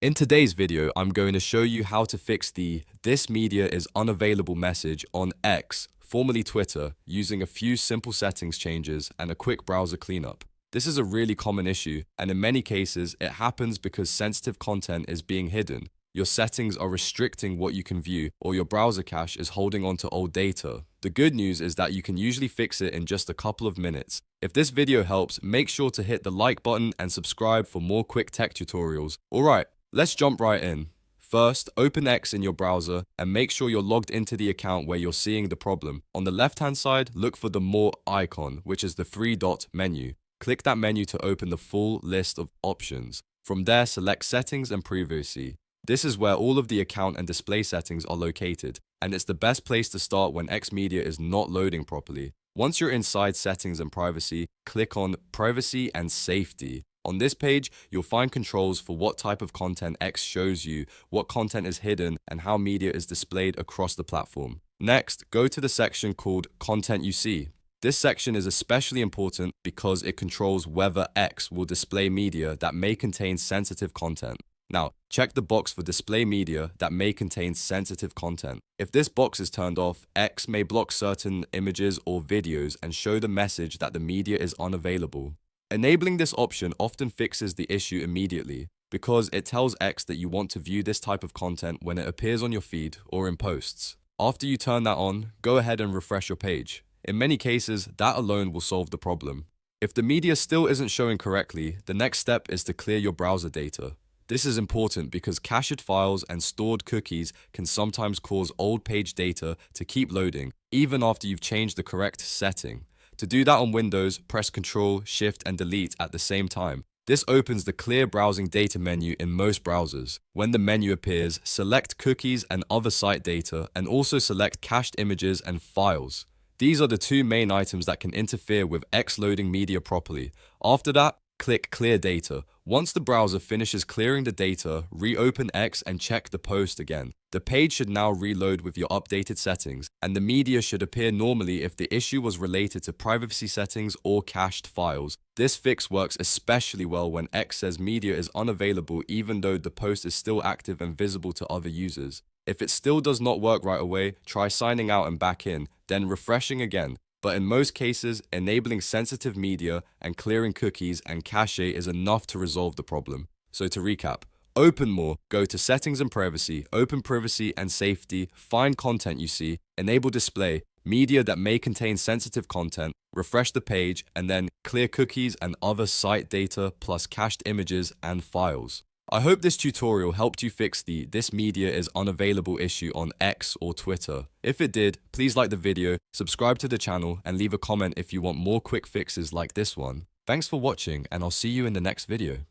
In today's video, I'm going to show you how to fix the "This media is unavailable" message on X, formerly Twitter, using a few simple settings changes and a quick browser cleanup. This is a really common issue, and in many cases, it happens because sensitive content is being hidden. Your settings are restricting what you can view, or your browser cache is holding on to old data. The good news is that you can usually fix it in just a couple of minutes. If this video helps, make sure to hit the like button and subscribe for more quick tech tutorials. Alright, let's jump right in. First, open X in your browser and make sure you're logged into the account where you're seeing the problem. On the left-hand side, look for the More icon, which is the three-dot menu. Click that menu to open the full list of options. From there, select Settings and Privacy. This is where all of the account and display settings are located, and it's the best place to start when X media is not loading properly. Once you're inside Settings and Privacy, click on Privacy and Safety. On this page, you'll find controls for what type of content X shows you, what content is hidden, and how media is displayed across the platform. Next, go to the section called Content You See. This section is especially important because it controls whether X will display media that may contain sensitive content. Now, check the box for display media that may contain sensitive content. If this box is turned off, X may block certain images or videos and show the message that the media is unavailable. Enabling this option often fixes the issue immediately because it tells X that you want to view this type of content when it appears on your feed or in posts. After you turn that on, go ahead and refresh your page. In many cases, that alone will solve the problem. If the media still isn't showing correctly, the next step is to clear your browser data. This is important because cached files and stored cookies can sometimes cause old page data to keep loading, even after you've changed the correct setting. To do that on Windows, press Ctrl, Shift, and Delete at the same time. This opens the Clear Browsing Data menu in most browsers. When the menu appears, select Cookies and Other Site Data, and also select Cached Images and Files. These are the two main items that can interfere with X loading media properly. After that, click Clear Data. Once the browser finishes clearing the data, reopen X and check the post again. The page should now reload with your updated settings, and the media should appear normally if the issue was related to privacy settings or cached files. This fix works especially well when X says media is unavailable even though the post is still active and visible to other users. If it still does not work right away, try signing out and back in, then refreshing again. But in most cases, enabling sensitive media and clearing cookies and cache is enough to resolve the problem. So to recap, open More, go to Settings and Privacy, open Privacy and Safety, find Content You See, enable Display, media that may contain sensitive content, refresh the page, and then clear cookies and other site data plus cached images and files. I hope this tutorial helped you fix the "This media is unavailable" issue on X or Twitter. If it did, please like the video, subscribe to the channel, and leave a comment if you want more quick fixes like this one. Thanks for watching, and I'll see you in the next video.